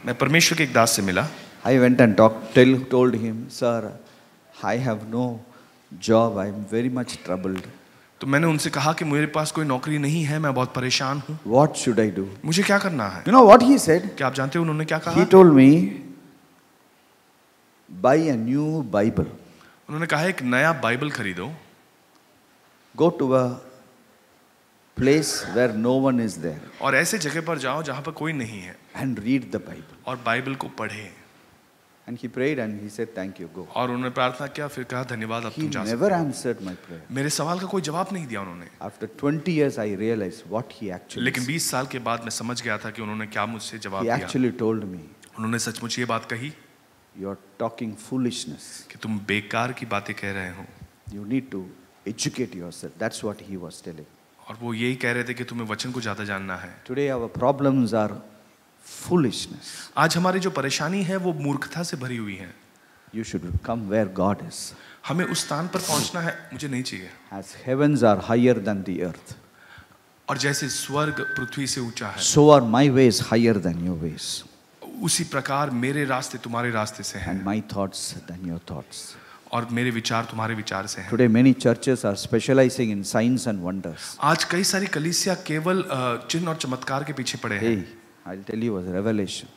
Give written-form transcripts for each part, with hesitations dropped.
मैं परमेश्वर के एक दास से मिला. I went and told him, sir, I have no job. I am very much troubled. तो मैंने उनसे कहा कि मेरे पास कोई नौकरी नहीं है, मैं बहुत परेशान हूँ. What should I do? मुझे क्या करना है? You know what he said? क्या आप जानते हो उन्होंने क्या कहा? He told me, buy a new Bible. उन्होंने कहा एक नया बाइबल खरीदो. Go to a place where no one is there. और ऐसे जगह पर जाओ जहाँ पर कोई नहीं है. And read the Bible. और बाइबल को पढ़े. And he prayed and he said, thank you, go. और उन्होंने प्रार्थना किया, फिर कहा धन्यवाद, अब तुम जा सकते हो. He never answered my prayer. मेरे सवाल का कोई जवाब नहीं दिया उन्होंने. After 20 years, I realized what he actually लेकिन 20 साल के बाद मैं समझ गया था कि उन्होंने क्या मुझसे जवाब He दिया. actually told me, उन्होंने सचमुच ये बात कही you are talking foolishness. कि तुम बेकार की बातें कह रहे हो. You need to educate yourself. That's what he was telling. और वो यही कह रहे थे कि तुम्हें वचन को ज्यादा जानना है. Today our problems are foolishness. आज हमारी जो परेशानी है वो मूर्खता से भरी हुई है. You should come where God is. हमें उस स्थान पर पहुंचना है. मुझे नहीं चाहिए. As heavens are higher than the earth, और जैसे स्वर्ग पृथ्वी से ऊंचा है, so are my ways higher than your ways, उसी प्रकार मेरे रास्ते तुम्हारे रास्ते से हैं. and my thoughts than your thoughts. और मेरे विचार तुम्हारे विचार से हैं. Today many churches are specializing in signs and wonders. आज कई सारी कलीसिया केवल चिन्ह और चमत्कार के पीछे पड़े हैं. Hey, I'll tell you a revelation.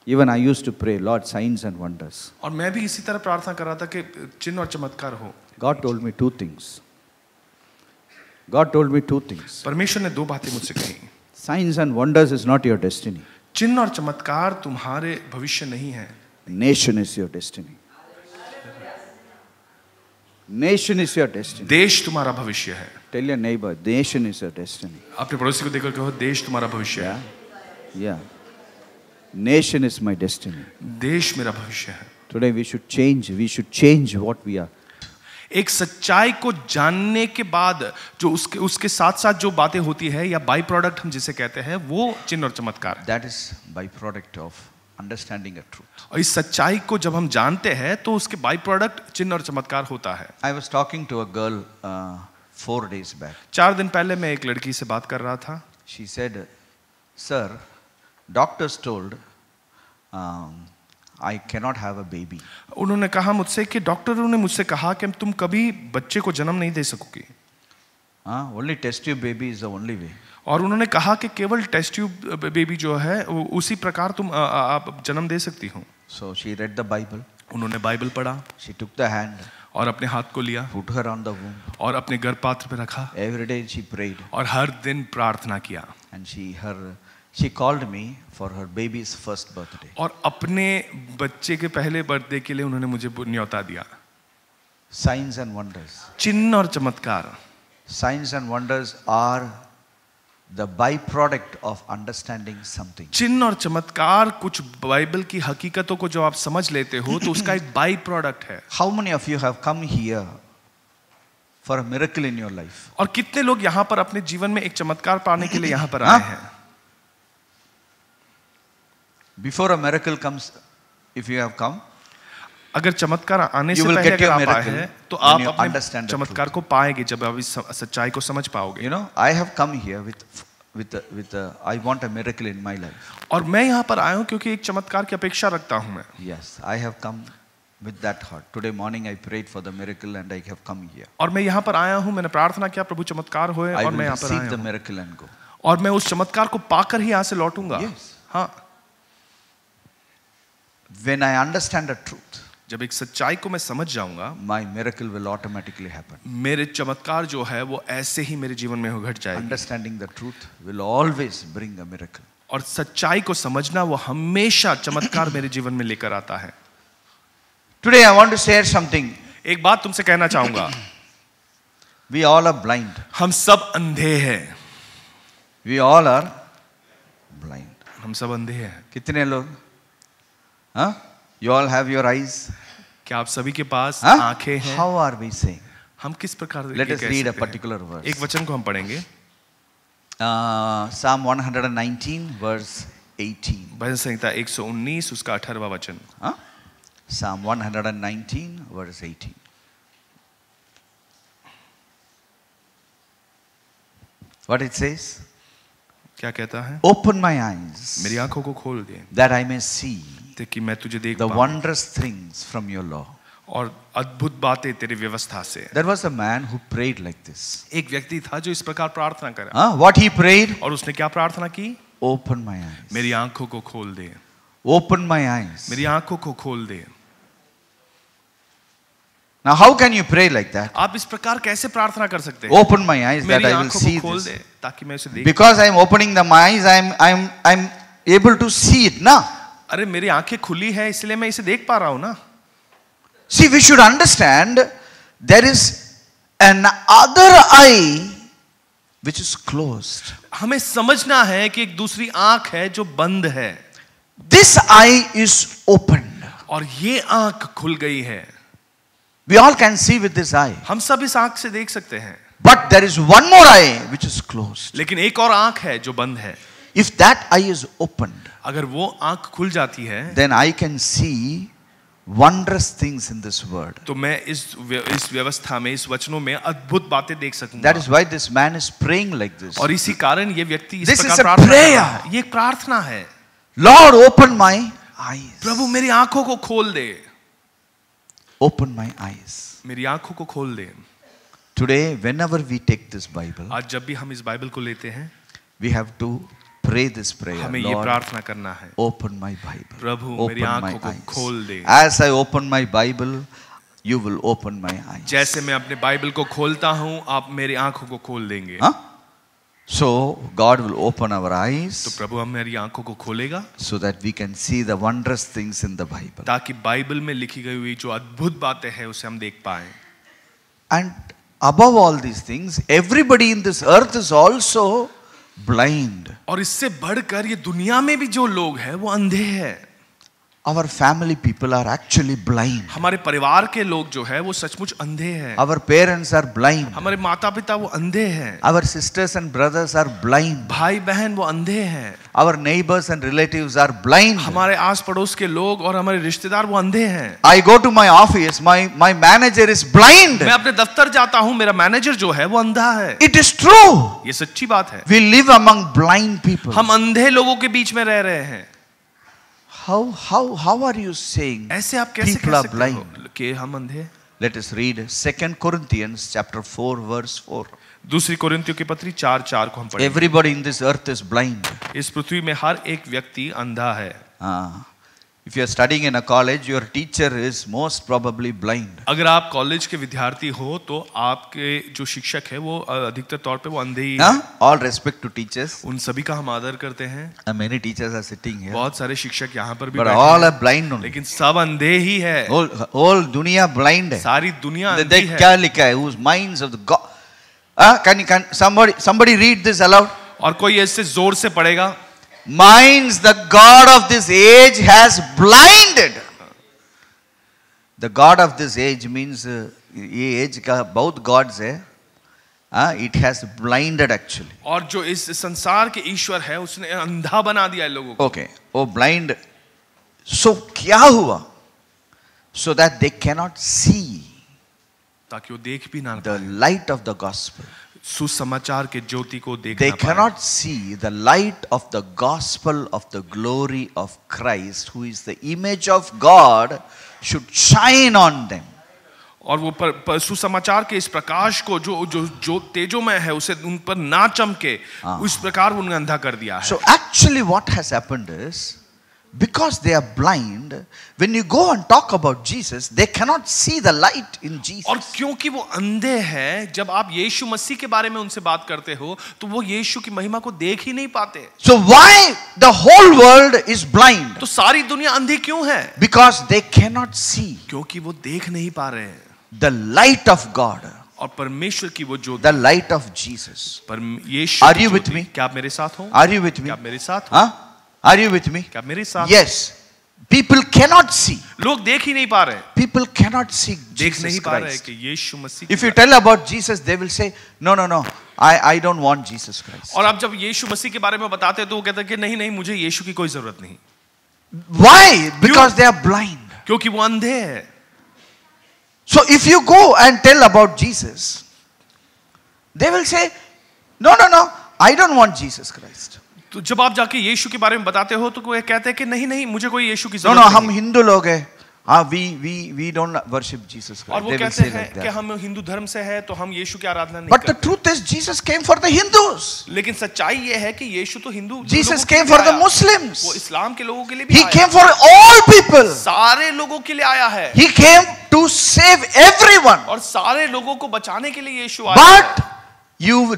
Even I used to pray, Lord, signs and wonders. और मैं भी इसी तरह प्रार्थना कर रहा था कि चिन्ह और चमत्कार हो. God told me two things. God told me two things. परमेश्वर ने दो बातें मुझसे कही. Signs and wonders is not your destiny. चिन्ह और चमत्कार तुम्हारे भविष्य नहीं है. Nation is your destiny. Nation is your destiny. देश तुम्हारा भविष्य है. Tell your neighbor, nation is your destiny. अपने पड़ोसी को देखकर कहो देश तुम्हारा भविष्य है. Yeah. Nation is my destiny. देश मेरा भविष्य है. Today we should change. We should change what we are. एक सच्चाई को जानने के बाद जो उसके साथ साथ जो बातें होती है या बाई प्रोडक्ट हम जिसे कहते हैं वो चिन्ह और चमत्कार. That is byproduct of understanding a truth. और इस सच्चाई को जब हम जानते हैं तो उसके बाई प्रोडक्ट चिन्ह और चमत्कार होता है. I was talking to a girl 4 days back. 4 दिन पहले मैं एक लड़की से बात कर रहा था. She said, "Sir, doctors told I cannot have a baby." उन्होंने कहा मुझसे कि डॉक्टरों ने मुझसे कहा कि तुम कभी बच्चे को जन्म नहीं दे सकोगी. Only test tube baby is the only way. और उन्होंने कहा कि केवल टेस्ट ट्यूब बेबी जो है उसी प्रकार तुम आप जन्म दे सकती हो. So she read the Bible. उन्होंने बाइबल पढ़ा. She took the hand. और अपने हाथ को लिया. Put her on the womb. और अपने गर्भपात्र पे रखा. Every day she prayed. और हर दिन प्रार्थना किया. And she called me for her baby's first birthday. और अपने बच्चे के पहले बर्थडे के लिए उन्होंने मुझे न्योता दिया. Signs and wonders. चिन्ह और चमत्कार. Signs and wonders are the byproduct of understanding something. चिन्ह और चमत्कार कुछ बाइबल की हकीकतों को जो आप समझ लेते हो तो उसका एक बाई प्रोडक्ट है. How many of you have come here for a miracle in your life? और कितने लोग यहाँ पर अपने जीवन में एक चमत्कार पाने के लिए यहाँ पर आए हैं? Before a miracle comes, if you have come, अगर चमत्कार आने से पहले अगर आप आए हैं तो आप अपने चमत्कार को पाएंगे जब आप इस सच्चाई को समझ पाओगे. You know, I have come here with I want a miracle in my life. और मैं यहाँ पर आया हूँ क्योंकि एक चमत्कार की अपेक्षा रखता हूँ मैं. Yes, I have come with that heart. Today morning I prayed for the miracle and I have come here. और मैं यहाँ पर आया हूँ, मैंने प्रार्थना किया प्रभु चमत्कार होए और मैं यहाँ पर आया हूँ. I will receive the miracle and go. और मैं उस चमत्कार को पाकर ही यहाँ से लौटूंगा. Yes. हाँ. When I understand the truth, जब एक सच्चाई को मैं समझ जाऊंगा, my miracle will automatically happen. मेरे चमत्कार जो है वो ऐसे ही मेरे जीवन में घट जाएगी. Understanding the truth will always bring a miracle. और सच्चाई को समझना वो हमेशा चमत्कार मेरे जीवन में लेकर आता है. Today I want to share something. एक बात तुमसे कहना चाहूंगा. We all are blind. हम सब अंधे हैं. We all are blind. हम सब अंधे हैं. कितने लोग? हाँ? You all have your eyes. क्या आप सभी के पास आंखें हैं? How are we saying? हम किस प्रकार Let us read a particular verse. एक वचन को हम पढ़ेंगे. Psalm 119 verse 18. भजन संहिता 119 उसका 18वां वचन. Psalm 119 verse 18. What it says? क्या कहता है? Open my eyes मेरी आंखों को खोल दे that I may see ताकि मैं तुझे देख the पाऊं wondrous things from your law. और अद्भुत बातें तेरी व्यवस्था से। There was a man who prayed like this. एक व्यक्ति था जो इस प्रकार प्रार्थना करा। What he prayed? और उसने क्या प्रार्थना की? Open my eyes. मेरी आंखों को खोल दे। Open my eyes. मेरी आंखों को खोल दे। Now how can you pray like that? आप इस प्रकार कैसे प्रार्थना कर सकते हैं? Open my eyes that मेरी I will आंखों see को खोल this. दे ताकि मैं उसे देख। Because I am opening the eyes, I'm able to see it now. अरे मेरी आंखें खुली है इसलिए मैं इसे देख पा रहा हूँ ना। See, we should understand there is an other eye which is closed. हमें समझना है कि एक दूसरी आंख है जो बंद है। This eye is opened. और ये आंख खुल गई है। We all can see with this eye. हम सब इस आंख से देख सकते हैं। But there is one more eye which is closed. लेकिन एक और आंख है जो बंद है। If that eye is opened, अगर वो आंख खुल जाती है then I can see wondrous things in this word. तो मैं इस व्यवस्था में, इस वचनों में अद्भुत बातें देख सकूंगा। That is why this man is praying like this. और इसी कारण ये व्यक्ति इस This प्रकार is a प्रार्थना कर prayer. रहा है। ये एक प्रार्थना है। Lord, open my eyes. प्रभु मेरी आंखों को खोल दे। Open my eyes. मेरी आंखों को खोल दे। Today, whenever we take this Bible, आज जब भी हम इस बाइबल को लेते हैं we have to pray this prayer. हमें ये Lord, प्रार्थना करना है। open my Bible. प्रभु मेरी Open आंखों my को eyes. खोल दे। As I open my Bible, you will open my eyes. जैसे मैं अपने बाइबल को खोलता हूँ आप मेरी आंखों को खोल देंगे। Huh? So God will open our eyes तो प्रभु हमारी आंखों को खोलेगा so that we can see the wondrous things in the Bible. ताकि बाइबल में लिखी गई हुई जो अद्भुत बातें हैं उसे हम देख पाएं। And above all these things, everybody in this earth is also blind. और इससे बढ़कर ये दुनिया में भी जो लोग हैं वो अंधे हैं। Our family people are actually blind. हमारे परिवार के लोग जो है वो सचमुच अंधे हैं। Our parents are blind. हमारे माता पिता वो अंधे हैं। Our sisters and brothers are blind. भाई बहन वो अंधे हैं। Our neighbors and relatives are blind. हमारे आस पड़ोस के लोग और हमारे रिश्तेदार वो अंधे हैं। I go to my office, my manager is blind. मैं अपने दफ्तर जाता हूँ, मेरा मैनेजर जो है वो अंधा है। It is true. ये सच्ची बात है। We live among blind people. हम अंधे लोगों के बीच में रह रहे हैं। How are you saying ऐसे आप कैसे people कह are सकते blind? हो कि हम अंधे? Let us read 2 Corinthians chapter 4 verse 4. दूसरी कोरिन्थियों की पत्री 4:4 को हम पढ़ेंगे। Everybody in this earth is blind. इस पृथ्वी में हर एक व्यक्ति अंधा है। If you are studying in a college, your teacher is most probably blind. अगर आप कॉलेज के विद्यार्थी हो तो आपके जो शिक्षक है वो अधिकतर तौर पे वो अंधे ही हैं। All respect to teachers. उन सभी का हम आदर करते हैं। Many teachers are sitting here. बहुत सारे शिक्षक यहाँ पर भी But बैठे all हैं, are blind only. लेकिन सब अंधे ही है। Whole दुनिया blind है. सारी दुनिया अंधी देख है। क्या लिखा है? Whose minds of the God. Can somebody read this aloud? और कोई ऐसे जोर से पढ़ेगा? Minds the God of this age has blinded. The God of this age means ये age का बहुत gods है. It has blinded actually. और जो इस संसार के ईश्वर है उसने अंधा बना दिया है लोगों को। Okay. Oh, blind. So क्या हुआ? So that they cannot see ताकि वो देख भी ना the पाए। light of the gospel. सुसमाचार के ज्योति को देख They ना पाए। cannot see the light of the gospel of the glory of Christ, who is the image of God, should shine on them. और वो सुसमाचार के इस प्रकाश को जो तेजोमय है उसे उन पर ना चमके उस प्रकार उन्हें अंधा कर दिया है। So actually what has happened is, because they are blind, when you go and talk about Jesus, they cannot see the light in Jesus. और क्योंकि वो अंधे हैं, जब आप यीशु मसीह के बारे में उनसे बात करते हो तो वो यीशु की महिमा को देख ही नहीं पाते। So why the whole world is blind? तो सारी दुनिया अंधी क्यों है? Because they cannot see क्योंकि वो देख नहीं पा रहे हैं the light of God, और परमेश्वर की वो ज्योति, the light of Jesus. पर यीशु Are की you with ज्योति। me? क्या आप मेरे साथ हो? Are you with me? क्या आप मेरे साथ हो? Are you with me? क्या आप मेरे साथ? Yes. People cannot see. लोग देख ही नहीं पा रहे, People cannot see देख Jesus नहीं पा रहे Christ. कि यीशु मसीह। If you tell about Jesus, they will say, no, I don't want Jesus Christ. और आप जब यीशु मसीह के बारे में बताते हैं तो वो कहते हैं कि नहीं मुझे यीशु की कोई जरूरत नहीं। Why? Because they are blind. क्योंकि वो अंधे हैं। So if you go and tell about Jesus, they will say, no, I don't want Jesus Christ. तो जब आप जाके यीशु के बारे में बताते हो तो कोई कहते हैं कि नहीं नहीं मुझे कोई यीशु की No, जरूरत no, नहीं। हम हिंदू लोग हैं. We don't worship Jesus और Christ. वो They will कहते say हैं like कि that. हम हिंदू धर्म से है तो हम यीशु की आराधना नहीं But the करते। truth is, Jesus came for the Hindus. लेकिन सच्चाई ये है कि यीशु तो हिंदू Jesus लोगों के came लिए for the आया। Muslims. वो इस्लाम के लोगों के लिए भी He आया। came for all people. सारे लोगों के लिए आया है He came to save everyone. और सारे लोगों को बचाने के लिए यीशु आया But है।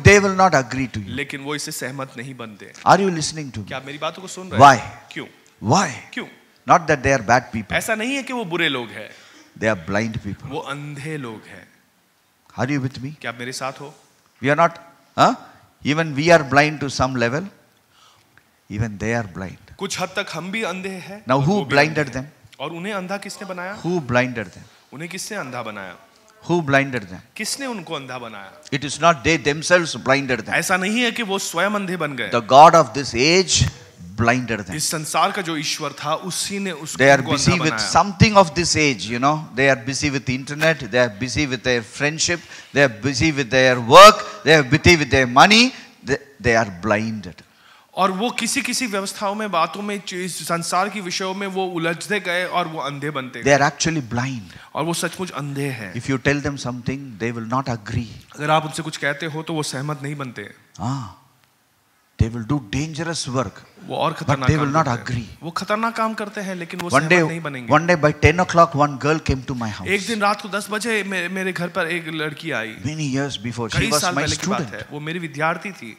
they will not agree to you. लेकिन वो इससे सहमत नहीं बनते। Are you listening to me? क्या आप मेरी बातों को सुन रहे Why? हैं? क्यों? Why? क्यों? Not that they are bad people. ऐसा नहीं है कि वो बुरे लोग हैं, They are blind people. वो अंधे लोग हैं। Are you with me? क्या आप मेरे साथ हो? We are not, huh? Even we are blind to some level. Even they are blind. कुछ हद तक हम भी अंधे हैं। Now और who वो भी blinded अंधे हैं। them? और उन्हें अंधा किसने बनाया? Who blinded them? उन्हें किसने अंधा बनाया? Who blinded them? किसने उनको अंधा बनाया? It is not they themselves blinded them. ऐसा नहीं है कि वो स्वयं अंधे बन गए। The God of this age blinded them. इस संसार का जो ईश्वर था उसी ने उसको They are उनको busy अंधा with बनाया। something of this age, you know. They are busy with the internet. They are busy with their friendship. They are busy with their work. They are busy with their money. They are blinded. और वो किसी किसी व्यवस्थाओं में बातों में इस संसार की विषयों में वो उलझते गए और वो अंधे बनते They गए are actually blind. और वो सचमुच अंधे हैं। If you tell them something, they will not agree. अगर आप उनसे कुछ कहते हो तो वो सहमत नहीं बनते। They will do dangerous work. वो और But खतरनाक they will काम not करते हैं। agree. वो खतरनाक काम करते हैं लेकिन वो One day, सहमत नहीं बनेंगे। one day by 10 o'clock, one girl came to my house. एक दिन रात को 10 बजे मेरे घर पर एक लड़की आई। Many years before, she कई was साल my पहले की बात student. है। वो मेरी विद्यार्थी थी।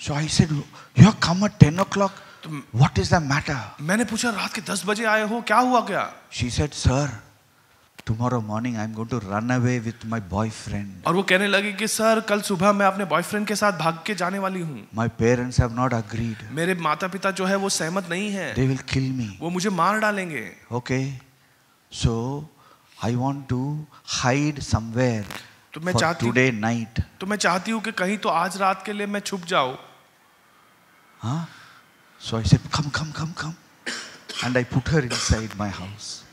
So I said, "You have come at 10 o'clock. What is the matter?" मैंने पूछा रात के 10 बजे आए हो क्या हुआ क्या? She said, "Sir, tomorrow morning I am going to run away with my boyfriend. और वो कहने लगी कि सर कल सुबह मैं अपने बॉयफ्रेंड के साथ भाग के जाने वाली हूँ। My parents have not agreed. मेरे माता पिता जो है वो सहमत नहीं है। They will kill me." वो मुझे मार डालेंगे। Okay. So I want to hide somewhere तो मैं for चाहती हूँ today night. तो मैं चाहती हूँ कि कहीं तो आज रात के लिए मैं छुप जाऊँ। Huh? So I said, come. And I put her inside my house.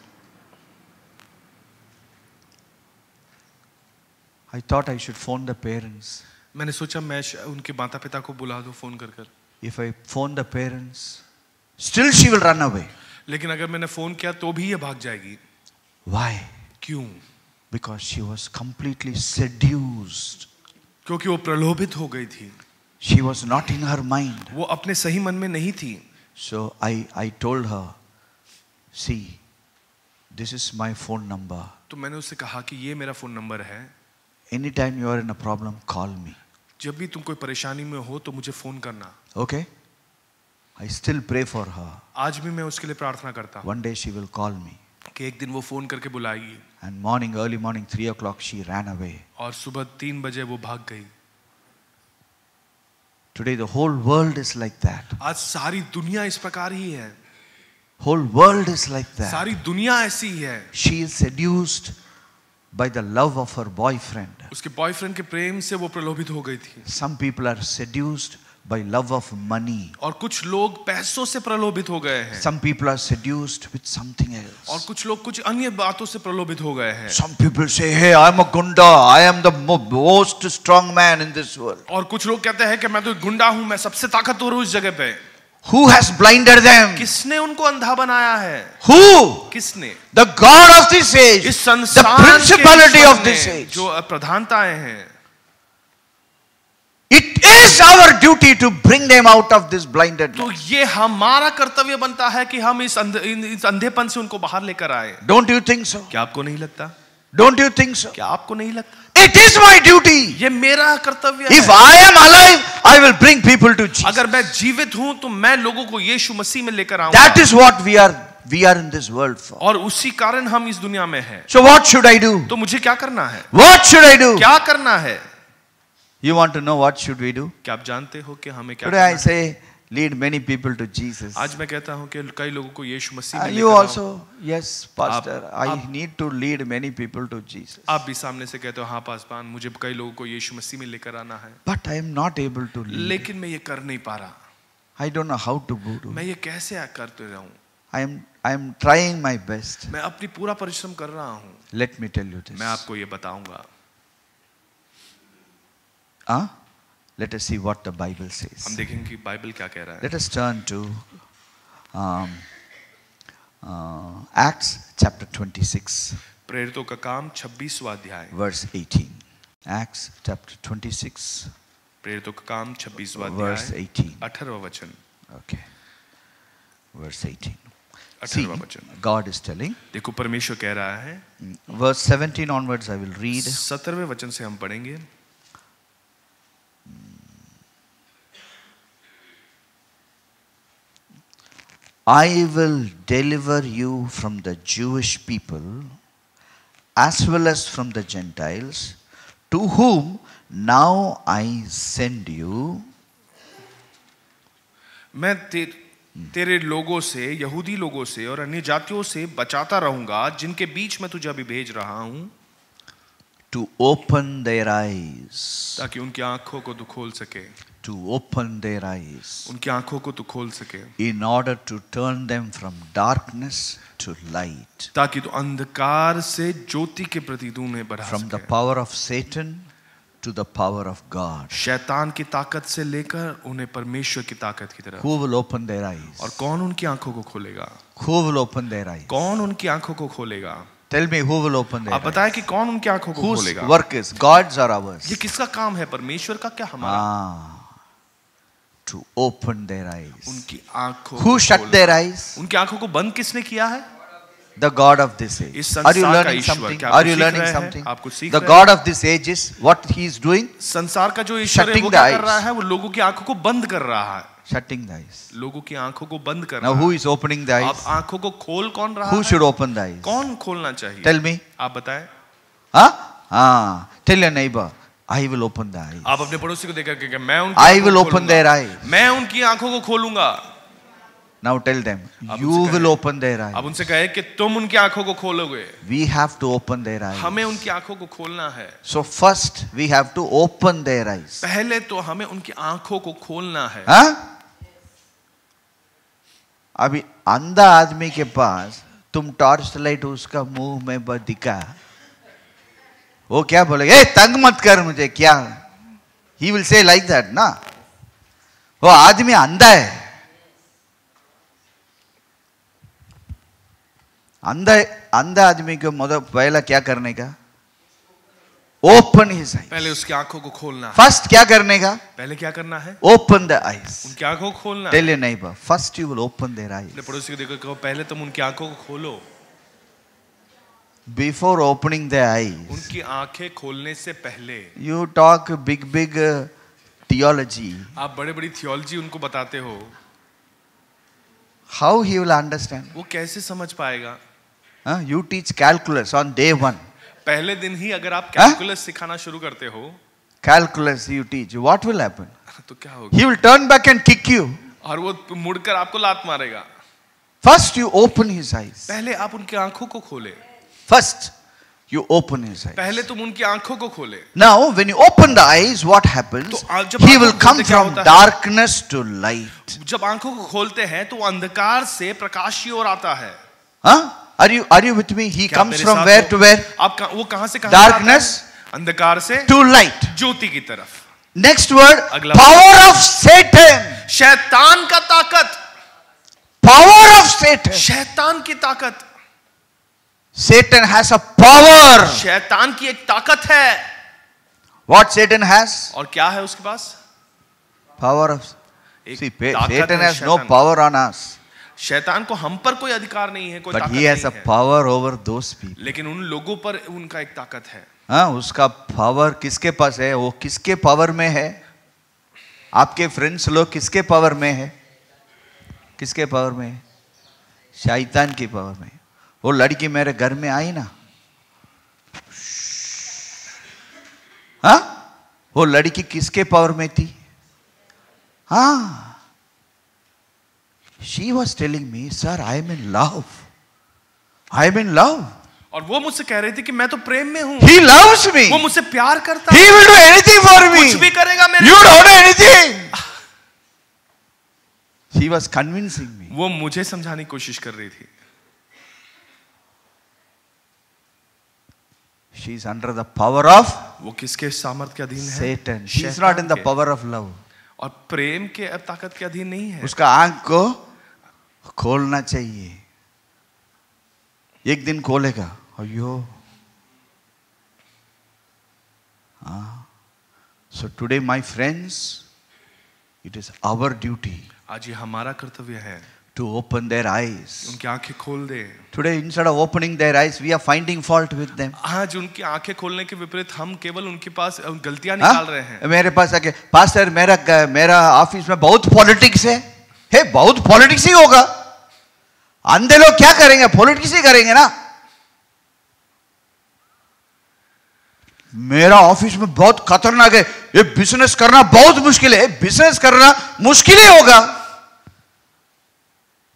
I thought I should phone the parents. मैंने सोचा मैं उनके माता पिता को बुला दूँ फोन कर कर। If I phone the parents, still she will run away. लेकिन अगर मैंने फोन किया तो भी ये भाग जाएगी। Why? क्यों? Because she was completely seduced. क्योंकि वो प्रलोभित हो गई थी। She was not in her mind. वो अपने सही मन में नहीं थी। So I told her, see, this is my phone number. तो मैंने उससे कहा कि ये मेरा फोन नंबर है। Anytime you are in a problem, call me. जब भी तुम कोई परेशानी में हो तो मुझे फोन करना। Okay? I still pray for her. आज भी मैं उसके लिए प्रार्थना करता हूँ One day she will call me. कि एक दिन वो फोन करके बुलाएगी। And early morning, 3 o'clock, she ran away. और सुबह 3 बजे वो भाग गई। Today the whole world is like that. आज सारी दुनिया इस प्रकार ही है। Whole world is like that. सारी दुनिया ऐसी ही है। She is seduced by the love of her boyfriend. उसके बॉयफ्रेंड के प्रेम से वो प्रलोभित हो गई थी। Some people are seduced by love of money. और कुछ लोग पैसों से प्रलोभित हो गए हैं। Some people are seduced with something else. और कुछ लोग कुछ अन्य बातों से प्रलोभित हो गए हैं। Some people say, hey, I am a gunda. I am the most strong man in this world. और कुछ लोग कहते हैं कि मैं तो एक गुंडा हूँ, मैं सबसे ताकतवर हूँ इस जगह पे। Who has blinded them? किसने उनको अंधा बनाया है? Who? किसने? The God of this age. इस The संसार principality के of this ईश्वर ने age. जो प्रधानताएं हैं, It is our duty to bring them out of this blindedness. तो ये हमारा कर्तव्य बनता है कि हम इस अंधेपन से उनको बाहर लेकर आए। Don't you think so? क्या आपको नहीं लगता? Don't you think so? क्या आपको नहीं लगता? It is my duty. ये मेरा कर्तव्य If है। I am alive, I will bring people to Jesus. अगर मैं जीवित हूं तो मैं लोगों को यीशु मसीह में लेकर आऊंगा। That is what we are in this world for. और उसी कारण हम इस दुनिया में हैं। So what should I do? तो मुझे क्या करना है? What should I do? क्या करना है? You want to know what should we do? क्या आप जानते हो कि हमें क्या Today करना I है? say, lead many people to Jesus. आज मैं कहता हूं कि कई लोगों को यीशु मसीह में You लेकर आओ। also, yes, Pastor. I need to lead many people to Jesus. आप भी सामने से कहते हो हाँ पासवान, मुझे कई लोगों को यीशु मसीह में लेकर आना है, But I am not able to lead. लेकिन मैं ये कर नहीं पा रहा। I don't know how to do. मैं ये कैसे करते रहूं? I am trying my best. मैं अपनी पूरा परिश्रम कर रहा हूं। Let me tell you this. मैं आपको ये बताऊंगा। Huh? Let us see what the Bible says. हम देखेंगे कि बाइबल क्या कह रहा है. Let us turn to Acts chapter 26. प्रेरितों का काम 26वां अध्याय. Verse 18. Acts chapter 26. प्रेरितों का काम 26वां Verse अध्याय 18. 18वां वचन. Okay. Verse 18. 18वां वचन. God is telling. देखो परमेश्वर कह रहा है. Verse 17 onwards I will read. 17वें वचन से हम पढ़ेंगे. I will deliver you from the Jewish people as well as from the Gentiles, to whom now I send you. मैं तेरे लोगों से, यहूदी लोगों से और अन्य जातियों से बचाता रहूंगा, जिनके बीच में तुझे अभी भेज रहा हूं, to open their eyes. ताकि उनकी आंखों को तू खोल सके. To open their eyes. उनकी आंखों को तू खोल सके. In order to turn them from darkness to light. ताकि तू अंधकार से ज्योति के प्रति तू उन्हें बढ़ा From the सके. power of Satan to the power of God. शैतान की ताकत से लेकर उन्हें परमेश्वर की ताकत की तरफ. Who will open their eyes? और कौन उनकी आंखों को खोलेगा? Who will open their eyes? कौन उनकी आंखों को खोलेगा? Tell me who will open their आप eyes? बताएं कि कौन उनकी आंखों को Whose खोलेगा? work is? God's or ours? ये किसका काम है, परमेश्वर का क्या हमारा? To open their eyes. उनकी आंखों Who को shut खोलना. their eyes? उनकी आंखों को बंद किसने किया है? The God of this age. इस Are you संसार का learning ईश्वर. something? क्या आप Are कुछ you सीख learning रहे हैं? something? आप कुछ सीख The रहे God of this age is what he is doing? संसार का जो ईश्वर है Shutting वो the क्या कर eyes. रहा है? वो लोगों की आंखों को बंद कर रहा है. Shutting the eyes. लोगों की आंखों को बंद कर Now रहा who है. is opening the अब eyes? आंखों को खोल कौन रहा Who है? should open the eyes? कौन खोलना चाहिए? Tell me. आप बताएं. Huh? Tell your neighbor. I will open the eyes. आप अपने पड़ोसी को देखकर कहेंगे मैं उनकी I आंखों will को open खोलूंगा. their eyes. मैं उनकी आंखों को खोलूंगा. Now tell them. अब You उनसे will कहें. open their eyes. अब उनसे कहे कि तुम उनकी आंखों को खोलोगे. We have to open their eyes. हमें उनकी आंखों को खोलना है. So first we have to open their eyes. पहले तो हमें उनकी आंखों को खोलना है. हाँ? अभी अंधा आदमी के पास तुम टॉर्च लाइट उसका मुंह में दिखा, वो क्या बोलेगा? ए तंग मत कर मुझे, क्या? He will say like that ना. वो आदमी अंधा है. अंधा आदमी को पहला क्या करने का? Open his eyes. पहले उसकी आंखों को खोलना है. First क्या करने का? पहले क्या करना है? Open the eyes. उनकी आंखों को खोलना Tell है. your neighbor. First you will open their eyes. अपने पड़ोसी को देखो, कहो पहले तुम उनकी आंखों को खोलो. Before opening their eyes, उनकी आंखें खोलने से पहले you talk big theology. आप बड़े बड़ी थियोलॉजी उनको बताते हो. How he will understand? वो कैसे समझ पाएगा? You teach calculus on day one. पहले दिन ही अगर आप कैलकुलस सिखाना शुरू करते हो, Calculus you teach. What will happen? तो क्या होगा? He will turn back and kick you. और वो मुड़कर आपको लात मारेगा. First you open his eyes. पहले आप उनकी आंखों को खोले. First you open his eyes. पहले तुम उनकी आंखों को खोले. Now when you open the eyes, what happens? तो आप जब He आंखों will को come खोलते क्या from होता है? darkness to light. जब आंखों को खोलते हैं तो अंधकार से प्रकाश की ओर आता है. Are you with me? He क्या comes मेरे from साथ where हो? to where? वो कहां से कहां Darkness आता है? अंधकार से to light. ज्योति की तरफ. Next word, अगला power of Satan. शैतान का ताकत. Power of Satan. शैतान की ताकत. Satan has a power. शैतान की एक ताकत है. What Satan has? और क्या है उसके पास? Power of. एक See, ताकत Satan है has no शैतान. power on us. शैतान को हम पर कोई अधिकार नहीं है, कोई But ताकत he has a नहीं है. power over those people. लेकिन उन लोगों पर उनका एक ताकत है. उसका पावर किसके पास है? वो किसके पावर में है? आपके फ्रेंड्स लोग किसके पावर में है? किसके पावर में है? शैतान की पावर में. वो लड़की मेरे घर में आई ना, वो लड़की किसके पावर में थी? She was telling me, sir, I am in love. I am in love. और वो मुझसे कह रही थी कि मैं तो प्रेम में हूँ. He loves me. वो मुझसे प्यार करता He है. will do anything for me. कुछ भी करेगा मेरे You लिए. don't know anything. She was convincing me. वो मुझे समझाने की कोशिश कर रही थी. She is under the power of वो किसके सामर्थ के अधीन है? Satan. She is शैतान not in the के। power of love. और प्रेम के अब ताकत के अधीन नहीं है। उसका आंख को खोलना चाहिए। एक दिन खोलेगा, अयो। So today, my friends, it is our duty आज ये हमारा कर्तव्य है to open their eyes. उनकी आंखें खोल दे। Today, instead of opening their eyes, we are finding fault with them. आज उनकी आंखें खोलने के विपरीत हम केवल उनके पास गलतियां निकाल रहे हैं। मेरे पास आके पास्टर मेरा ऑफिस में बहुत पॉलिटिक्स है। हे, बहुत पॉलिटिक्स ही होगा। अंधे लोग क्या करेंगे? पॉलिटिक्स ही करेंगे ना। मेरा ऑफिस में बहुत खतरनाक है, ये बिजनेस करना बहुत मुश्किल है। बिजनेस करना मुश्किल ही होगा।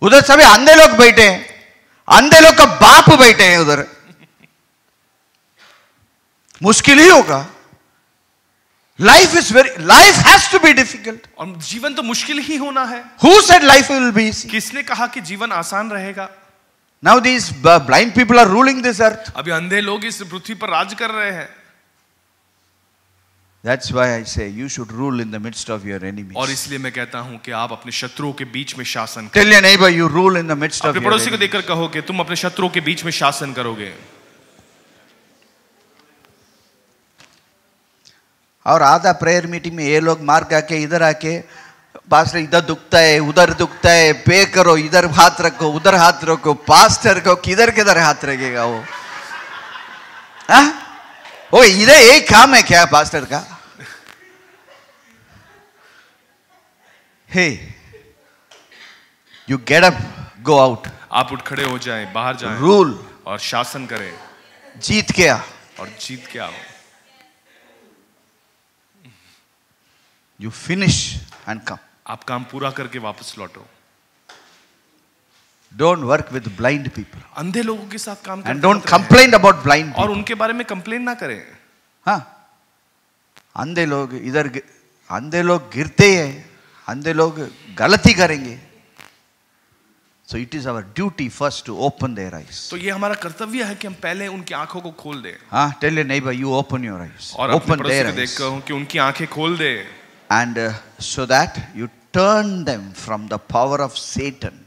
उधर सभी अंधे लोग बैठे हैं, अंधे लोग का बाप बैठे हैं उधर। मुश्किल ही होगा। Life has to be difficult. और जीवन तो मुश्किल ही होना है। Who said life will be easy? किसने कहा कि जीवन आसान रहेगा? Now these blind people are ruling this earth. अभी अंधे लोग इस पृथ्वी पर राज कर रहे हैं। That's why I say you should rule in the midst of your enemies. और इसलिए मैं कहता हूं कि आप अपने शत्रुओं के बीच में शासन करो। Tell your neighbor you rule in the midst of अपने your पड़ोसी को enemies. देखकर कहो कि तुम अपने शत्रुओं के बीच में शासन करोगे। और आधा प्रेयर मीटिंग में ये लोग मार के आके इधर आके पास्टर इधर दुखता है, उधर दुखता है, पे करो, इधर हाथ रखो, उधर हाथ रखो। पास्टर को किधर किधर हाथ रखेगा वो? ओ इधर एक काम है क्या पास्टर का? Hey, you get up, go out. आप उठ खड़े हो जाएं, बाहर जाएं, Rule. और शासन करें जीत के आ। और जीत के आओ। You finish and come. आप काम पूरा करके वापस लौटो। Don't work with blind people. अंधे लोगों के साथ काम And करते don't मत रहें। complain about blind और people. उनके बारे में कंप्लेन ना करें। हाँ, अंधे लोग इधर अंधे लोग गिरते हैं, अंधे लोग गलती करेंगे। So it is our duty first to open their eyes. तो ये हमारा कर्तव्य है कि हम पहले उनकी आंखों को खोल दें। हाँ, tell your neighbor you open your eyes. और अपने Open पड़ोसी their को eyes. देखकर कहूं कि उनकी आंखें खोल दे। And so that you turn them from the power of Satan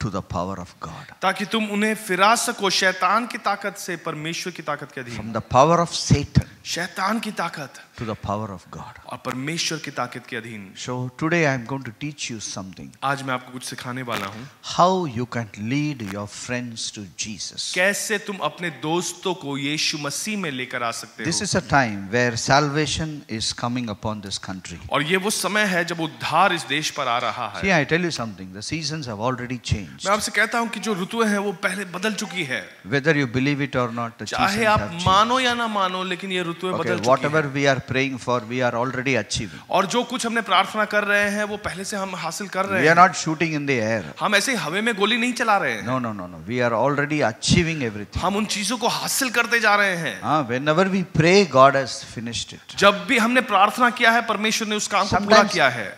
to the power of God. ताकि तुम उन्हें फिरा सको शैतान की ताकत से परमेश्वर की ताकत के अधीन। From the power of Satan शैतान की ताकत to the power of God. और परमेश्वर की ताकत के अधीन। So today I am going to teach you something. आज मैं आपको कुछ सिखाने वाला हूँ। How you can lead your friends to Jesus. कैसे तुम अपने दोस्तों को यीशु मसीह में लेकर आ सकते This हो। is a time where salvation is coming upon this country. और ये वो समय है जब उद्धार इस देश पर आ रहा है। See, I tell you something. The seasons have already changed. मैं आपसे कहता हूँ कि जो ऋतुएं हैं वो पहले बदल चुकी है। Whether you believe it or not, the seasons चाहे आप have changed. मानो या ना मानो, लेकिन ये ऋतुएं Okay, बदल चुकी whatever हैं। we are praying for, we are already achieving. और जो कुछ हमने प्रार्थना कर रहे हैं वो पहले से हम हासिल कर रहे We are हैं। not shooting in the air. हम ऐसे ही हवा में गोली नहीं चला रहे हैं। No, no, no, no. We are already achieving everything. हम उन चीजों को हासिल करते जा रहे हैं। Whenever we pray, God has finished it. जब भी हमने प्रार्थना किया है परमेश्वर ने उस काम को पूरा किया है।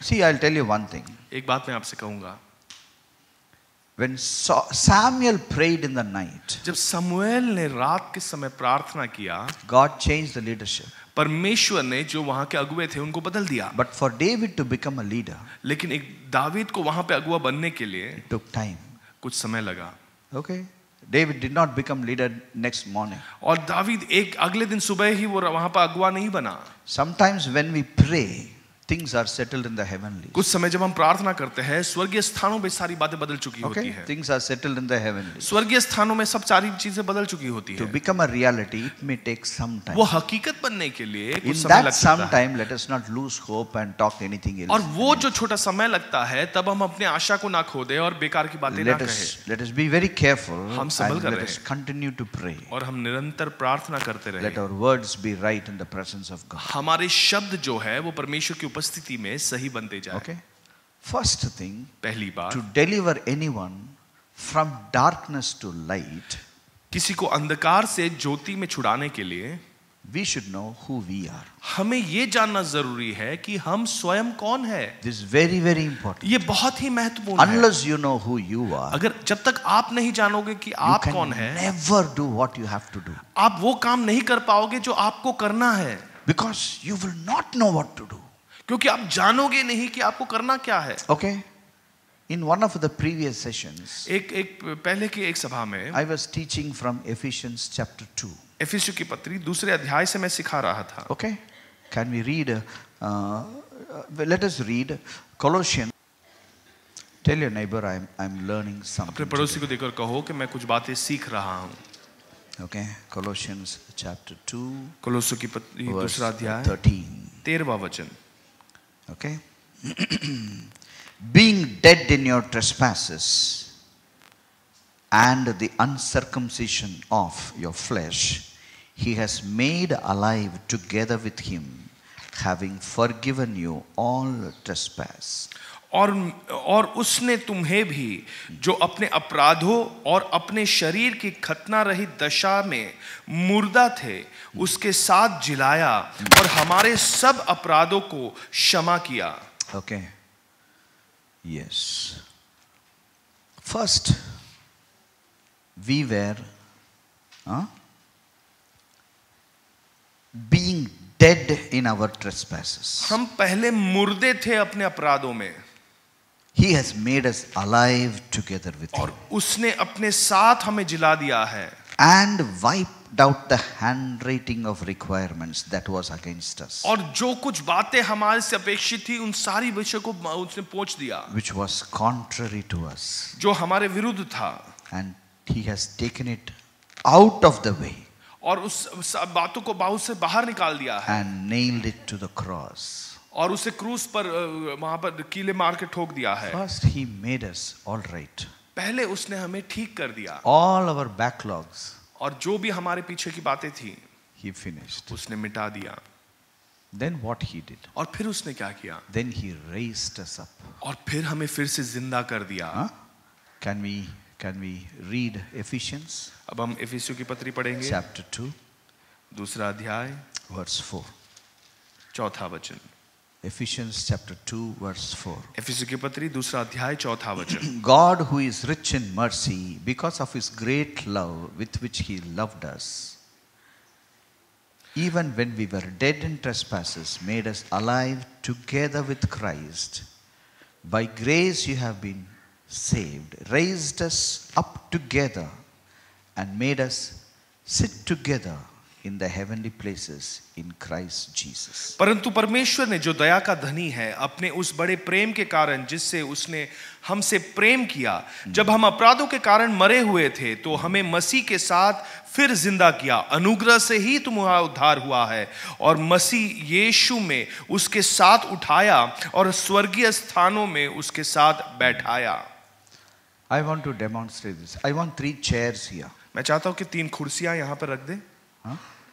See, I'll tell you one thing. एक बात मैं आपसे कहूंगा, When Samuel prayed in the night, जब समूएल ने रात के समय प्रार्थना किया, God changed the leadership. परमेश्वर ने जो वहां के अगुए थे उनको बदल दिया। But for David to become a leader, लेकिन एक दावीद को वहां पे अगुआ बनने के लिए it took time. कुछ समय लगा। Okay? David did not become leader next morning. और दावीद एक अगले दिन सुबह ही वो वहां पर अगुआ नहीं बना। Sometimes when we pray, things are settled in the heavenlies. कुछ समय जब हम प्रार्थना करते हैं स्वर्गीय स्थानों में सारी बातें बदल चुकी होती Okay? है। Things are settled in the heavenlies. स्वर्गीय स्थानों में सब सारी चीजें बदल चुकी होती To है। become a reality, it may take some time. वो हकीकत बनने के लिए कुछ In समय that लग सकता some है। time, let us not lose hope and talk anything else. और वो जो छोटा समय लगता है तब हम अपने आशा को ना खो दे और बेकार की बातें ना कहें। Let us be very careful हम संभल and कर let रहे us हैं। continue to pray. और हम निरंतर प्रार्थना करते Let रहें। our words be right in the presence of God. हमारे शब्द जो है वो परमेश्वर की उपस्थिति में सही बनते जाए। Okay? First thing, पहली बात, to deliver anyone from darkness to light, किसी को अंधकार से ज्योति में छुड़ाने के लिए we should know who we are. हमें ये जानना जरूरी है कि हम स्वयं कौन है. This is very, very important. ये बहुत ही महत्वपूर्ण है. Unless you know who you are, अगर जब तक आप नहीं जानोगे कि you आप can कौन है, never do what you have to do. आप वो काम नहीं कर पाओगे जो आपको करना है. Because you will not know what to do. क्योंकि आप जानोगे नहीं कि आपको करना क्या है. Okay? In one of the previous sessions, एक पहले की एक सभा में I was teaching from Ephesians chapter 2. इफिसियों की पत्री दूसरे अध्याय से मैं सिखा रहा था. Okay? Can we read? Let us read Colossians. Tell your neighbor I'm learning अपने something. पड़ोसी को देखकर कहो कि मैं कुछ बातें सीख रहा हूँ. Okay? Colossians chapter 2, कोलोसियों की पत्री verse दूसरा अध्याय 13. 13वां वचन. Okay? Being dead in your trespasses and the uncircumcision of your flesh, he has made alive together with him, having forgiven you all trespass. और उसने तुम्हें भी जो अपने अपराधों और अपने शरीर की खतना रहित दशा में मुर्दा थे उसके साथ जिलाया और हमारे सब अपराधों को क्षमा किया. Okay. Yes. First, we were being dead in our trespasses. हम पहले मुर्दे थे अपने अपराधों में. He has made us alive together with him. और उसने अपने साथ हमें जिला दिया है. And wiped out the handwriting of requirements that was against us. और जो कुछ बातें हमारे से अपेक्षित थी उन सारी विषयों को उसने पोंछ दिया. Which was contrary to us. जो हमारे विरुद्ध था. And he has taken it out of the way. और उस बातों को बाहु से बाहर निकाल दिया है. And nailed it to the cross. और उसे क्रूस पर वहां पर कीले मार के ठोक दिया है. First he made us all right. पहले उसने हमें ठीक कर दिया. All our backlogs. और जो भी हमारे पीछे की बातें थी he finished. उसने मिटा दिया. Then what he did? और फिर उसने क्या किया? Then he raised us up. और फिर हमें फिर से जिंदा कर दिया. Can we read Ephesians? अब हम इफिसियों की पत्री पढ़ेंगे. Chapter 2, दूसरा अध्याय verse 4. चौथा वचन. Ephesians chapter 2, verse 4. इफिसियों की पत्री दूसरा अध्याय चौथा वचन. God, who is rich in mercy, because of his great love with which he loved us, even when we were dead in trespasses, made us alive together with Christ. By grace you have been saved, raised us up together, and made us sit together in the heavenly places in Christ Jesus. परंतु परमेश्वर ने जो दया का धनी है अपने उस बड़े प्रेम के कारण जिससे उसने हमसे प्रेम किया, जब हम अपराधों के कारण मरे हुए थे तो हमें मसीह के साथ फिर जिंदा किया. अनुग्रह से ही तुम्हारा उद्धार हुआ है और मसीह यीशु में उसके साथ उठाया और स्वर्गीय स्थानों में उसके साथ बैठाया. I want to demonstrate this. I want 3 chairs here. मैं चाहता हूं कि 3 कुर्सियां यहां पर रख दे.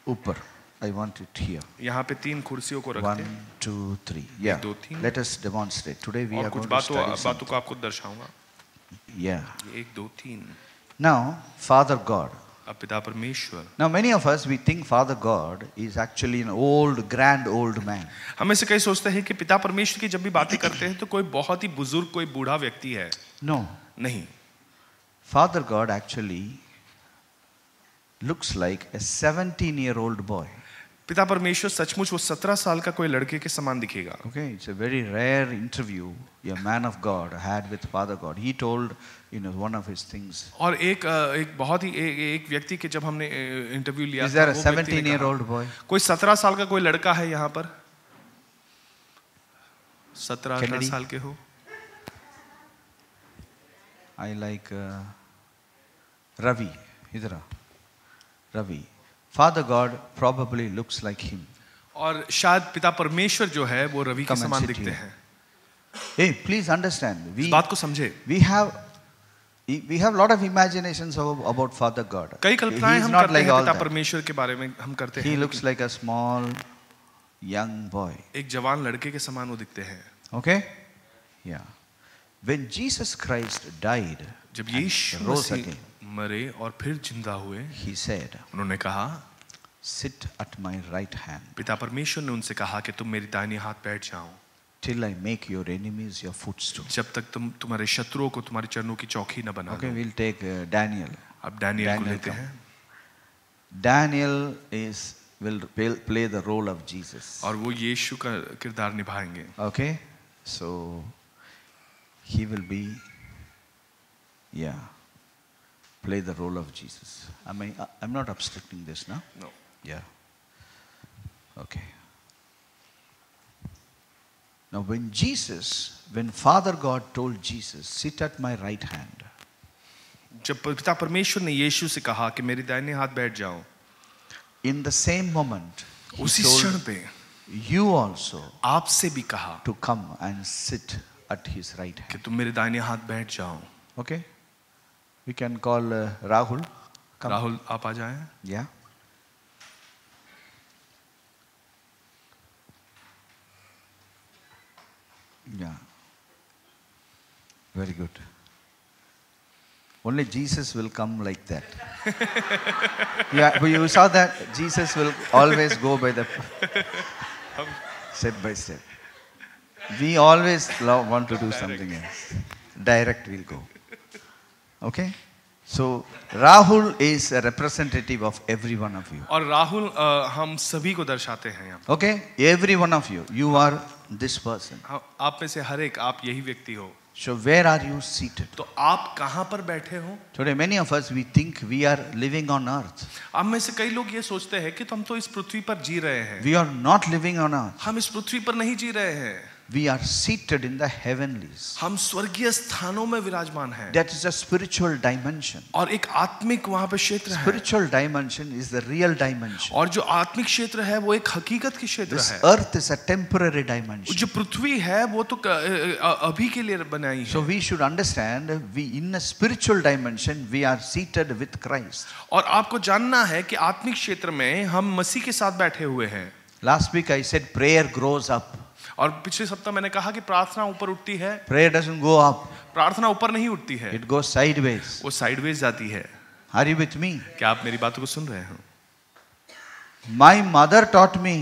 ऊपर. I want it here. यहाँ पे 3 कुर्सियों को रख दे. 1, 2, 3. Yeah. 2, 3. Let us demonstrate. Today we और are कुछ going to study बातों something. को आपको दर्शाऊंगा. Yeah. 1, 2, 3. Now, Father God. अब पिता परमेश्वर. Now, many of us, we think Father God is actually an old, grand old man. हम में से कई सोचते हैं कि पिता परमेश्वर की जब भी बातें करते हैं तो कोई बहुत ही बुजुर्ग, कोई बूढ़ा व्यक्ति है. No. नहीं. Father God actually looks like a 17-year-old boy. पिता परमेश्वर सचमुच वो 17 साल का कोई लड़के के समान दिखेगा. Okay, it's a very rare interview a man of God had with Father God. He told, one of his things. और एक बहुत ही एक व्यक्ति के जब हमने इंटरव्यू लिया Is there a 17-year-old boy? कोई 17 साल का कोई लड़का है यहाँ पर? 17-18 साल के हो? I like Ravi. Idhara. Ravi. Father God probably looks like him. और शायद पिता परमेश्वर जो है वो रवि के समान दिखते हैं. Hey, please understand. इस बात को समझे. We have lot of imaginations about Father God. कई कल्पनाएं हम करते हैं पिता परमेश्वर के बारे में हम करते हैं. He looks like a small young boy. एक जवान लड़के के समान वो दिखते हैं. Okay? Yeah. When Jesus Christ died, जब यीशु मसीह मरे और फिर जिंदा हुए, he said, उन्होंने कहा, sit at my right hand पिता परमेश्वर ने उनसे कहा कि तुम मेरी दाहिने हाथ बैठ जाओ till I make your enemies your footstool. जब तक तुम तुम्हारे शत्रुओं को तुम्हारे चरणों की चौकी न बना Okay, दो। we'll take Daniel. अब डैनियल को Daniel लेते come. हैं Daniel will play the role of Jesus. और वो यीशु का किरदार निभाएंगे। Okay, so he will be, play the role of Jesus. I'm not obstructing this now. No. Yeah. Okay. Now when Father God told Jesus, sit at my right hand. जब पिता परमेश्वर ने यीशु से कहा कि मेरी दाहिने हाथ बैठ जाओ, in the same moment, he उसी क्षण told पे you also आपसे भी कहा to come and sit at his right hand. कि तुम मेरे दाहिने हाथ बैठ जाओ। Okay? We can call Rahul. Come. Rahul आप आ जाएं। Yeah. Yeah. Very good. Only Jesus will come like that. Yeah, but you saw that Jesus will always go by the step by step. We always want to do something else. Direct we'll go. Okay? So Rahul is a representative of every one of you. और राहुल हम सभी को दर्शाते हैं यहाँ। Okay? Every one of you. You are this person. आप में से हर एक आप यही व्यक्ति हो। So where are you seated? तो आप कहाँ पर बैठे हो? Today many of us we think we are living on earth. आप में से कई लोग ये सोचते हैं कि हम तो इस पृथ्वी पर जी रहे हैं। We are not living on earth. हम इस पृथ्वी पर नहीं जी रहे हैं। We are seated in the heavenlies. हम स्वर्गीय स्थानों में विराजमान हैं। That is a spiritual dimension. और एक आत्मिक वहाँ पे क्षेत्र है। Spiritual dimension is the real dimension. और जो आत्मिक क्षेत्र है वो एक हकीकत की क्षेत्र This है। earth is a temporary dimension. जो पृथ्वी है वो तो अभी के लिए बनाई So है। we should understand we in a spiritual dimension we are seated with Christ. और आपको जानना है कि आत्मिक क्षेत्र में हम मसीह के साथ बैठे हुए हैं। Last week I said prayer grows up. और पिछले सप्ताह मैंने कहा कि प्रार्थना ऊपर उठती है। Prayer doesn't go up. प्रार्थना ऊपर नहीं उठती है। It goes sideways. वो साइडवेज जाती है। Are you with me? क्या आप मेरी बातों को सुन रहे हो? My mother taught me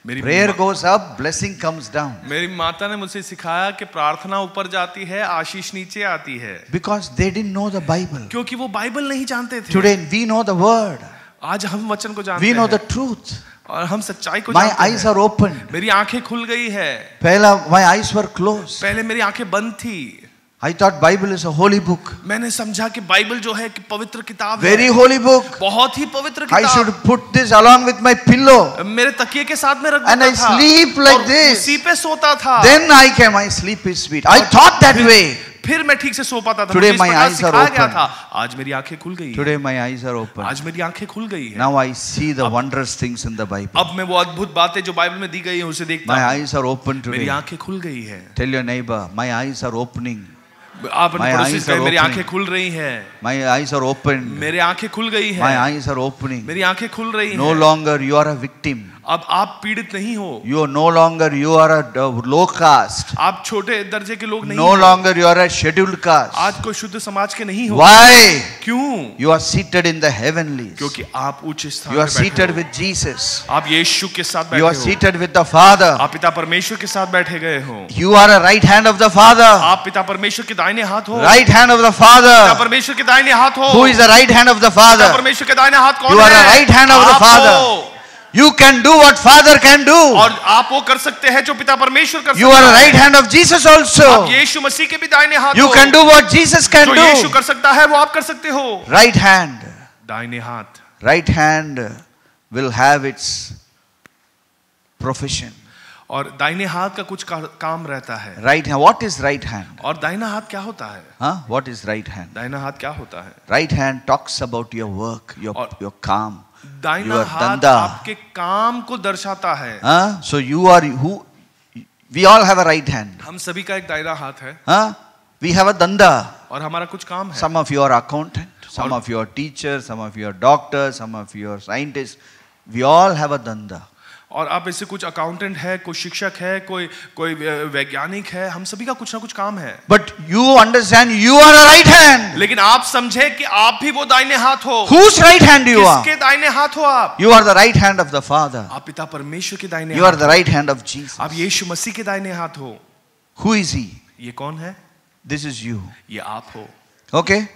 मेरी prayer goes up, blessing comes down. मेरी माता ने मुझे सिखाया कि प्रार्थना ऊपर जाती है, आशीष नीचे आती है। Because they didn't know the Bible. क्योंकि वो बाइबल नहीं जानते थे। Today we know the word. आज हम वचन को जानते We know हैं। the truth. और हम सच्चाई को My जानते eyes हैं। are open. मेरी आंखें खुल गई है। पहला my eyes were closed. पहले मेरी आंखें बंद थी। I thought Bible is a holy book. मैंने समझा कि बाइबल जो है कि पवित्र किताब Very है। holy book. बहुत ही पवित्र I किताब। should put this along with my pillow. मेरे तकिए के साथ में रख And देता I था। sleep like और this. उसी पे सोता था। Then I came, my sleep is sweet. I thought that way. फिर मैं ठीक से सो पाता था। Today मुझे इस my प्रकार eyes are सिखाया गया open. था। आज मेरी आंखें खुल गई हैं। Today my eyes are open. आज मेरी आंखें खुल गई है। Now I see the wondrous things in the Bible. अब मैं वो अद्भुत बातें जो बाइबल में दी गई हैं उसे देखता My हूँ। eyes are open मेरी today. आंखें खुल गई है। Tell your neighbor, my eyes are opening. आप अपने My पड़ोसी eyes से कहें, are मेरी opening. आंखें खुल रही हैं। My eyes are open. मेरी आंखें खुल गई My हैं। eyes are opening. मेरी आंखें खुल रही No हैं। longer you are a victim. अब आप पीड़ित नहीं हो। You are no longer you are a low caste. आप छोटे दर्जे के लोग नहीं No हो। longer you are a scheduled caste. आज कोई शुद्ध समाज के नहीं हो। Why? क्यों? You are seated in the heavenlies. क्योंकि आप उच्च स्थान You are पे बैठे seated हो। with Jesus. आप यीशु के साथ बैठे You are हो। seated with the Father. आप पिता परमेश्वर के साथ बैठे गए हो। You are a right hand of the Father. आप पिता परमेश्वर के दाहिने हाथ हो। Right hand of the पिता Father. परमेश्वर के दाहिने हाथ हो। Who is the right hand of the पिता Father? परमेश्वर के दाहिने हाथ कौन You are है? a right hand of the आप Father. हो। You can do what Father can do. और आप वो कर सकते हैं जो पिता परमेश्वर कर You सकता are a है। right hand of Jesus आप also. यीशु मसीह के भी दाहिने हाथ You हो। can do what Jesus can जो यीशु do. कर सकता है वो आप कर सकते हो। Right hand. दाहिने हाथ। Right hand will have its profession. और दाहिने हाथ का कुछ काम रहता है। Right hand. What is right hand? और दाहिना हाथ क्या होता है? Huh? What is right hand? दाहिना हाथ क्या होता है? Right hand talks about your work, your calm, दाहिना your हाथ danda. आपके काम को दर्शाता है। Huh? So you are who? We all have a right hand. हम सभी का एक दाहिना हाथ है। Huh? We have a danda. और हमारा कुछ काम है। Some of you are accountant, some of you are teachers, some of you are doctors, some of you are scientists. We all have a danda. और आप ऐसे कुछ अकाउंटेंट है, कोई शिक्षक है, कोई वैज्ञानिक है, हम सभी का कुछ ना कुछ काम है। But you understand you are a right hand. लेकिन आप समझे कि आप भी वो दाहिने हाथ हो। Whose right hand you are? किसके दाहिने हाथ हो आप? You are the right hand of the Father. आप पिता परमेश्वर के दाहिने You हाथ are the right hand of Jesus. आप यीशु मसीह के दाहिने हाथ हो। Who is he? ये कौन है? This is you. ये आप हो। Okay?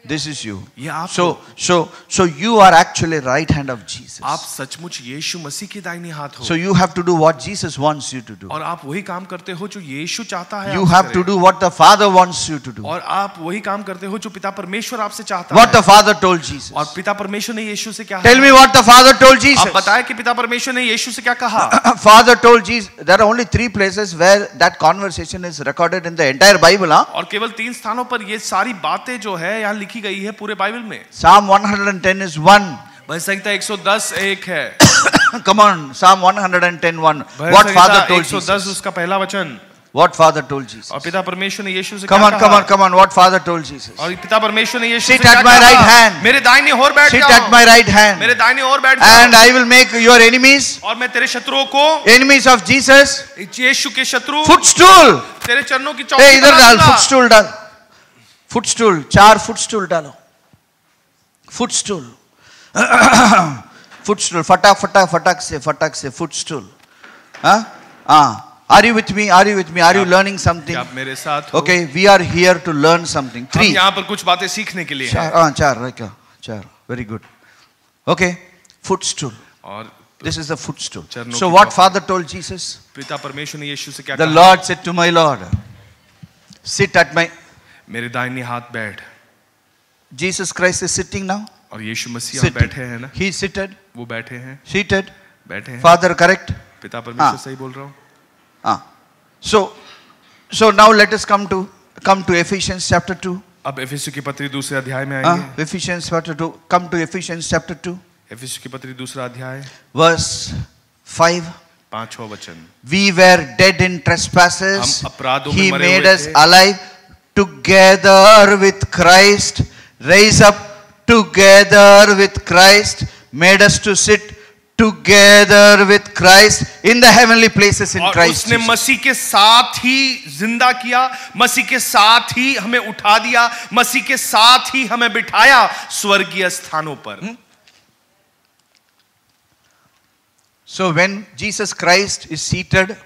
This is you. ये आप हो। So you are actually right hand of Jesus. आप सचमुच यीशु मसीह के दाहिने हाथ हो। So you have to do what Jesus wants you to do. और आप वही काम करते हो जो यीशु चाहता है। You have to do what the Father wants you to do. और आप वही काम करते हो जो पिता परमेश्वर आपसे चाहता है। What the Father told Jesus. और पिता परमेश्वर ने यीशु से क्या? Tell me what the Father told Jesus. आप बताएं कि पिता परमेश्वर ने यीशु से क्या कहा? Father told Jesus. There are only 3 places where that conversation is recorded in the entire Bible. और केवल 3 स्थानों पर ये सारी बातें जो है यहाँ लिखी गई है पूरे बाइबल में। Psalm 110 is 1. भजन संहिता 110 एक है। Come on, Psalm 110 1. What Father told 110 Jesus. उसका पहला वचन। What Father told Jesus. और पिता परमेश्वर ने यीशु से Come क्या on, कहा? come on. What Father told Jesus. और पिता परमेश्वर ने यीशु से Sit क्या at my कहा? right hand. मेरे दाहिने ओर बैठ Sit जाओ। at my right hand. मेरे दाहिने ओर बैठ And जाओ। I will make your enemies, और मैं तेरे शत्रुओं को, enemies of Jesus, यीशु के शत्रु, footstool. तेरे चरणों की Hey, चौकी इधर बना डाल, दूंगा। footstool डाल. Footstool, 4 footstool डालो. Footstool. Footstool, फटाक से footstool. हाँ? Are you with me? Are you learning something? क्या आप मेरे साथ हो? Okay, we are here to learn something. हम 3. यहाँ पर कुछ बातें सीखने के लिए हैं। 4. Very good. Okay, footstool. और This is the footstool. चरणों So की what चौकी। Father told Jesus? पिता परमेश्वर ने यीशु से क्या The कहा? Lord said to my Lord, sit at my. मेरे दाहिने हाथ बैठ। Jesus Christ is sitting now. और यीशु मसीह यहाँ Sitting. बैठे हैं ना? He is seated. वो बैठे हैं, Seated. बैठे हैं। Father, correct? पिता परमेश्वर हाँ। सही बोल रहा हूँ। So now let us come to Ephesians chapter 2. अब एफेसू की पत्री दूसरे अध्याय में आएंगे। Ephesians chapter 2. Come to Ephesians chapter 2. एफेसू की पत्री दूसरा अध्याय Verse 5. 5वां वचन। We were dead in trespasses. हम अपराधों में He मरे made हुए us थे। alive together with Christ. Raise up together with Christ. Made us to sit together with Christ in the heavenly places in और Christ उसने Jesus. मसीह के साथ ही जिंदा किया, मसीह के साथ ही हमें उठा दिया, मसीह के साथ ही हमें बिठाया स्वर्गीय स्थानों पर। So when Jesus Christ is seated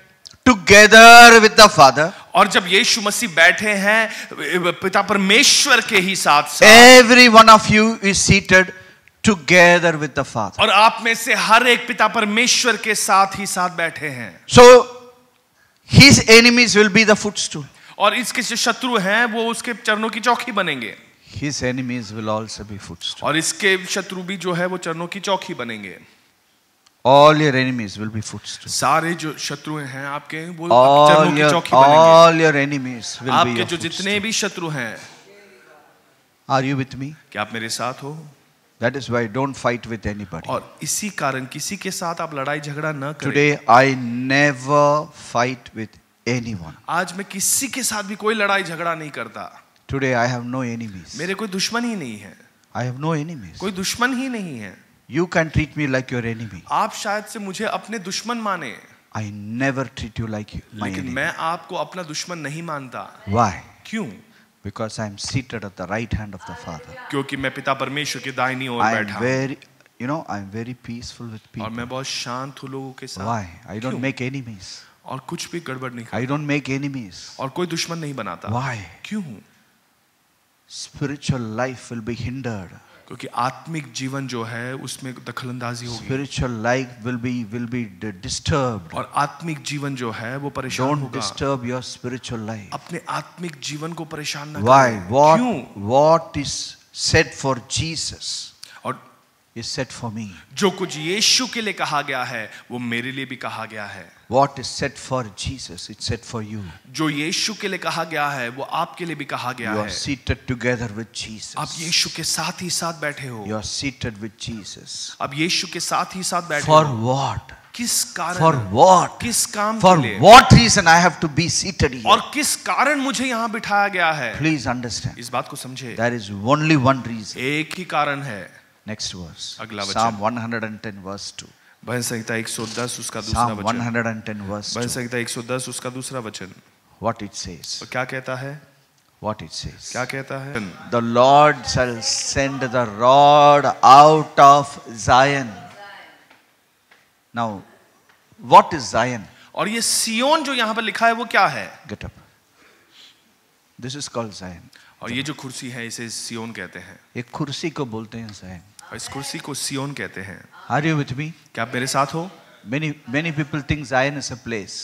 together with the Father, और जब यीशु मसीह बैठे हैं पिता परमेश्वर के ही साथ, every one of you is seated together with the Father. और आप में से हर एक पिता परमेश्वर के साथ ही साथ बैठे हैं। So his enemies will be the footstool. और इसके जो शत्रु हैं वो उसके चरणों की चौकी बनेंगे। His enemies will also be footstool. और इसके शत्रु भी जो है वो चरणों की चौकी बनेंगे। All your enemies will be footstool. सारे जो शत्रु हैं आपके वो चरणों की चौकी बनेंगे। All your enemies will be आपके your जो footstool. जितने भी शत्रु हैं, Are you with me? क्या आप मेरे साथ हो? That is why don't fight with anybody. और इसी कारण किसी के साथ आप लड़ाई झगड़ा न करें। Today I never fight with anyone. आज मैं किसी के साथ भी कोई लड़ाई झगड़ा नहीं करता। Today I have no enemies. मेरे कोई दुश्मन ही नहीं है। I have no enemies. कोई दुश्मन ही नहीं है। You can treat me like your enemy. आप शायद से मुझे अपने दुश्मन माने, I never treat you like my लेकिन enemy. मैं आपको अपना दुश्मन नहीं मानता। Why? क्यों? Because I am seated at the right hand of the Father. क्योंकि मैं पिता परमेश्वर के दाहिनी ओर I am बैठा हूँ। very, I am very peaceful with और people. मैं बहुत शांत हूँ लोगों के साथ। Why? I don't क्यों? make enemies. और कुछ भी गड़बड़ नहीं I करता। don't make enemies. और कोई दुश्मन नहीं बनाता। Why? क्यों? Spiritual life will be hindered. क्योंकि आत्मिक जीवन जो है उसमें दखलंदाजी होगी। Spiritual life will be disturbed. और आत्मिक जीवन जो है वो परेशान Don't होगा। disturb your spiritual life. अपने आत्मिक जीवन को परेशान न Why? करें। क्यों? What is said for Jesus और is said for me. जो कुछ यीशु के लिए कहा गया है वो मेरे लिए भी कहा गया है। What is said for Jesus, it's said for you. जो यीशु के लिए कहा गया है वो आपके लिए भी कहा गया You are है। seated together with Jesus. आप यीशु के साथ ही साथ बैठे हो। You are seated with Jesus. आप यीशु के साथ ही साथ बैठे For हो। what? किस कारण? For what? किस काम For के लिए? what reason I have to be seated here? और किस कारण मुझे यहाँ बिठाया गया है? Please understand. इस बात को समझे। There is only one reason. एक ही कारण है। Next verse. अगला वचन। Psalm 110 verse 2. भजन संहिता 110 उसका दूसरा Psalm वचन। 110 verse भजन 2. संहिता 110 उसका दूसरा वचन। What it says. और क्या कहता है? What it says. क्या कहता है? The Lord shall send the rod out of Zion. Now, what is Zion? और ये सियोन जो यहाँ पर लिखा है वो क्या है? Get up. This is called Zion. और ये जो कुर्सी है इसे सियोन कहते हैं। एक कुर्सी को बोलते हैं Zion. और इस कुर्सी को सियोन कहते हैं। Are you with me? क्या आप मेरे साथ हो? Many people think Zion is a place.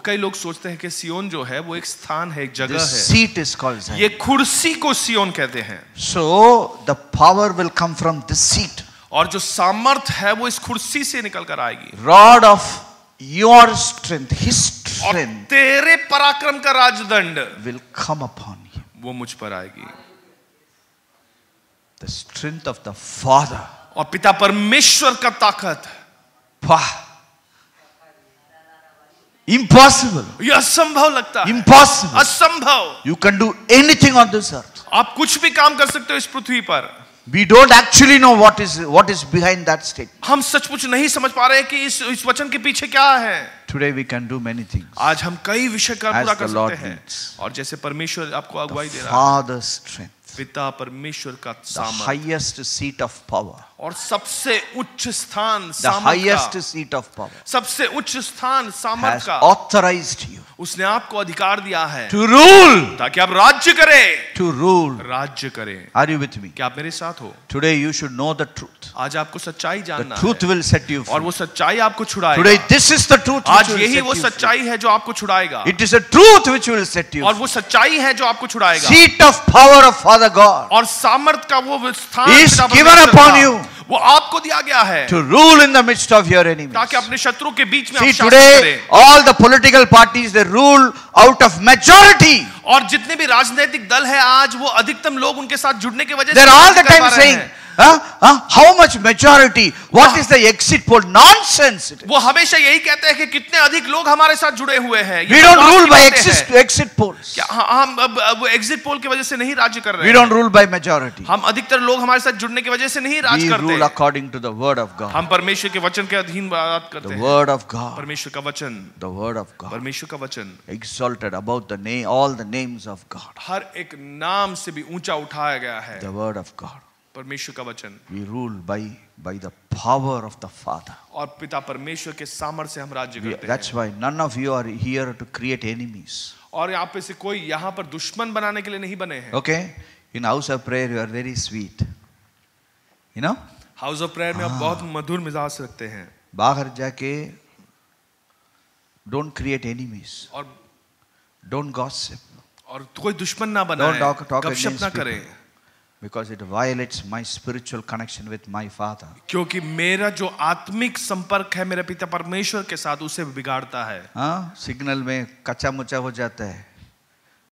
कई लोग सोचते हैं कि सियोन जो है वो एक स्थान है, एक The जगह है। seat is called Zion. ये कुर्सी को सियोन कहते हैं। So the power will come from this seat. और जो सामर्थ है वो इस कुर्सी से निकल कर आएगी। Rod of your strength, His और strength तेरे पराक्रम का राजदंड will come upon you. वो मुझ पर आएगी। The strength of the Father. और पिता परमेश्वर का ताकत। Wow. Impossible. ये असंभव लगता है। Impossible. असंभव। You can do anything on this earth. आप कुछ भी काम कर सकते हो इस पृथ्वी पर। We don't actually know what is behind that statement. हम सचमुच नहीं समझ पा रहे कि इस वचन के पीछे क्या है। Today we can do many things. आज हम कई विषय का As पूरा the कर Lord सकते हैं। leads. और जैसे परमेश्वर आपको अगुवाई दे The रहा है। Father's strength. पिता परमेश्वर का The सामर्थ highest seat of power. और सबसे उच्च स्थान The सामर्थ highest का, seat of power सबसे उच्च स्थान सामर्थ has का authorized you उसने आपको अधिकार दिया है to rule. ताकि आप राज्य करें। To rule. राज्य करें। Are you with me? क्या आप मेरे साथ हो? Today you should know the truth. आज आपको सच्चाई The जानना truth है will set you और free. वो सच्चाई आपको छुड़ाएगा। Today this is the truth which आज will यही set वो you free. सच्चाई है जो आपको छुड़ाएगा। It is a truth which will set you और free. वो सच्चाई है जो आपको छुड़ाएगा। Seat of power of Father God और सामर्थ का वो स्थान is पिता given परमेश्वर upon का, you वो आपको दिया गया है to rule in the midst of your enemies. ताकि अपने शत्रु के बीच में आप See, शासन today करें। all the political parties they rule out of majority. और जितने भी राजनीतिक दल है आज वो अधिकतम लोग उनके साथ जुड़ने की वजह से They're all नहीं the कर time पा रहे saying, हैं। how much majority? What is the exit poll? Nonsense. It is. वो हमेशा यही कहते हैं कि कितने अधिक लोग हमारे साथ जुड़े हुए हैं। ये We don't बकवास rule की by बातें हैं। exit polls. क्या हम अब एग्जिट पोल की वजह से नहीं राज्य कर रहे We हैं। don't rule by majority. हम अधिकतर लोग हमारे साथ जुड़ने की वजह से नहीं राज We करते rule हैं। according to the word of God. हम परमेश्वर के वचन के अधीन बात करते The हैं। word of God. परमेश्वर का वचन, The word of God. परमेश्वर का वचन Exalted above the name, all the names of God. हर एक नाम से भी ऊंचा उठाया गया है। The word of God. परमेश्वर का वचन We rule by the power of the Father. और पिता परमेश्वर के सामर्थ्य से हम राज्य करते That's हैं। why none of you are here to create enemies. और यहाँ पे से कोई यहाँ पर दुश्मन बनाने के लिए नहीं बने हैं। Okay? In house of prayer, you are very sweet. You know? House of prayer में आप बहुत मधुर मिजाज रखते हैं बाहर जाके don't create enemies. और Don't gossip. कोई दुश्मन ना बनाए, Don't talk गपशप against ना people. करें, Because it violates my spiritual connection with my Father. क्योंकि मेरा जो आत्मिक संपर्क है मेरे पिता परमेश्वर के साथ उसे बिगाड़ता है। हाँ? सिग्नल में कच्चा मुच्चा हो जाता है